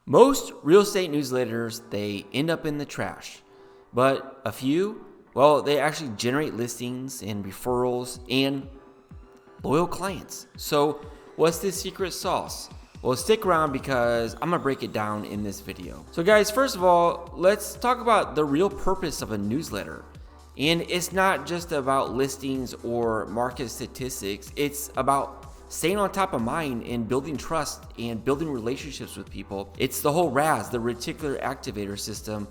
Most real estate newsletters, they end up in the trash, but a few, well, they actually generate listings and referrals and loyal clients. So what's the secret sauce? Well, stick around because I'm gonna break it down in this video. So guys, first of all, let's talk about the real purpose of a newsletter. And it's not just about listings or market statistics. It's about staying on top of mind and building trust and building relationships with people. It's the whole RAS, the reticular activator system.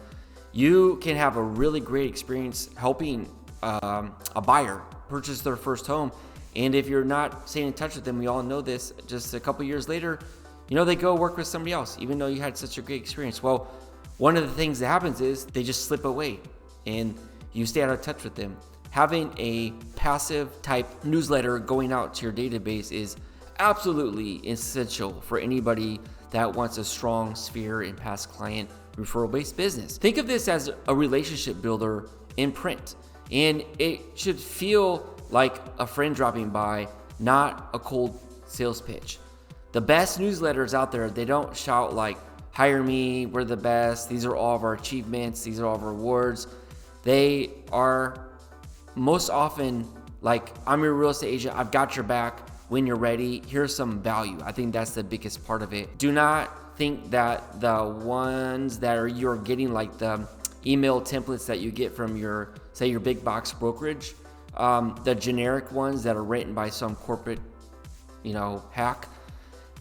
You can have a really great experience helping a buyer purchase their first home. And if you're not staying in touch with them, we all know this, just a couple years later, they go work with somebody else, even though you had such a great experience. Well, one of the things that happens is they just slip away and you stay out of touch with them. Having a passive type newsletter going out to your database is absolutely essential for anybody that wants a strong sphere and past client referral based business. Think of this as a relationship builder in print, and it should feel like a friend dropping by, not a cold sales pitch. The best newsletters out there, they don't shout like, hire me, we're the best, these are all of our achievements, these are all of our awards. They are most often like, I'm your real estate agent, I've got your back when you're ready, here's some value. I think that's the biggest part of it. Do not think that the ones that you're getting, like the email templates that you get from your big box brokerage, the generic ones that are written by some corporate, hack,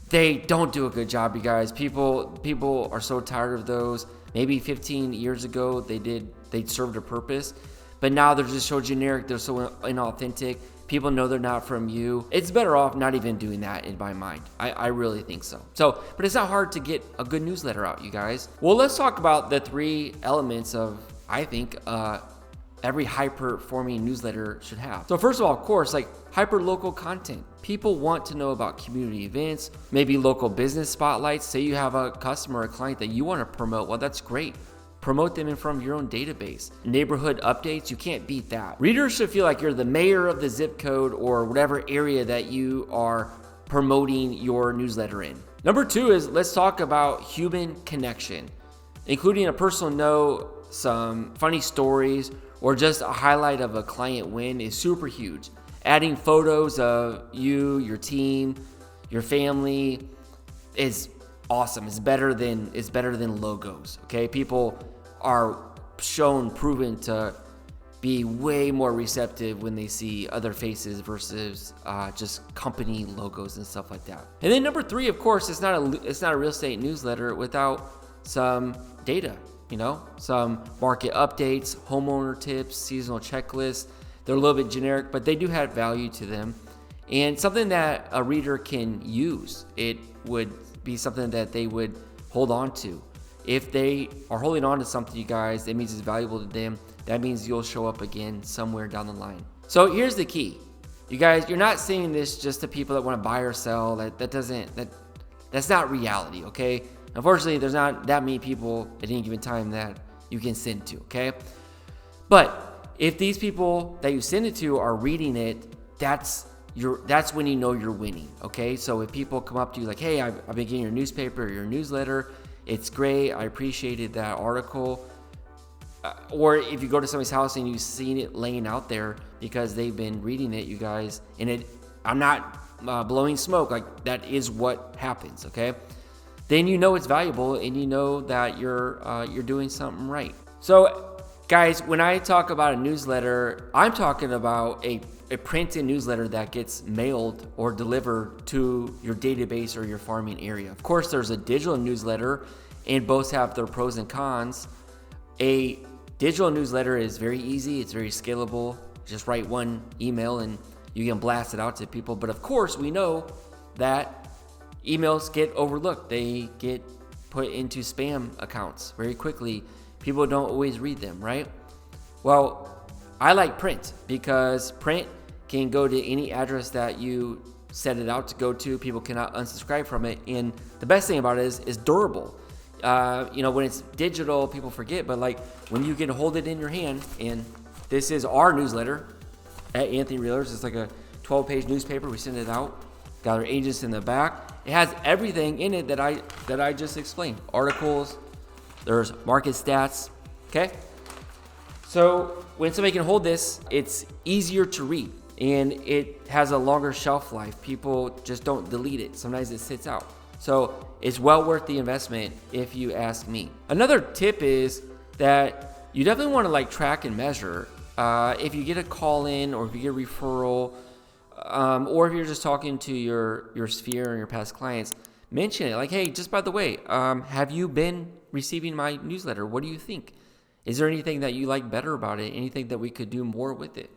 they don't do a good job, you guys. People are so tired of those. Maybe 15 years ago they served a purpose, but now they're just so generic, they're so inauthentic. People know they're not from you. It's better off not even doing that in my mind. I really think so. But it's not hard to get a good newsletter out, you guys. Well, let's talk about the 3 elements of, I think, every high-performing newsletter should have. So first of all, of course, like hyperlocal content. People want to know about community events, maybe local business spotlights. Say you have a customer or a client that you want to promote. Well, that's great. Promote them in front of your own database. Neighborhood updates, you can't beat that. Readers should feel like you're the mayor of the zip code or whatever area that you are promoting your newsletter in. Number 2 is, let's talk about human connection, including a personal note, some funny stories, or just a highlight of a client win is super huge. Adding photos of you, your team, your family is awesome. It's better than logos. Okay, people are proven to be way more receptive when they see other faces versus just company logos and stuff like that. And then number 3, of course, it's not a real estate newsletter without some data. Some market updates, homeowner tips, seasonal checklists. They're a little bit generic, but they do have value to them. And something that a reader can use. It would be something that they would hold on to. If they are holding on to something, you guys, that means it's valuable to them. That means you'll show up again somewhere down the line. So here's the key. You guys, you're not saying this just to people that want to buy or sell. That's not reality, okay? Unfortunately, there's not that many people at any given time that you can send to, okay? But if these people that you send it to are reading it, that's when you know you're winning, okay? So if people come up to you like, hey, I've been getting your newspaper or your newsletter, it's great, I appreciated that article. Or if you go to somebody's house and you've seen it laying out there because they've been reading it, you guys, and I'm not blowing smoke, like that is what happens, okay? Then you know it's valuable and you know that you're doing something right. So guys, when I talk about a newsletter, I'm talking about a printed newsletter that gets mailed or delivered to your database or your farming area. Of course, there's a digital newsletter, and both have their pros and cons. A digital newsletter is very easy, it's very scalable. Just write one email and you can blast it out to people. But of course, we know that emails get overlooked. They get put into spam accounts very quickly. People don't always read them, right? Well, I like print because print can go to any address that you set it out to go to. People cannot unsubscribe from it. And the best thing about it is durable. When it's digital, people forget, but like when you can hold it in your hand, and this is our newsletter at Anthony REALTORS. It's like a 12-page newspaper. We send it out, got our agents in the back, It has everything in it that I just explained. Articles, there's market stats, okay? So when somebody can hold this, it's easier to read and it has a longer shelf life. People just don't delete it. Sometimes it sits out. So it's well worth the investment if you ask me. Another tip is that you definitely want to like track and measure. If you get a call in or if you get a referral, or if you're just talking to your sphere and your past clients, mention it like, hey, just by the way, have you been receiving my newsletter? What do you think? Is there anything that you like better about it? Anything that we could do more with it?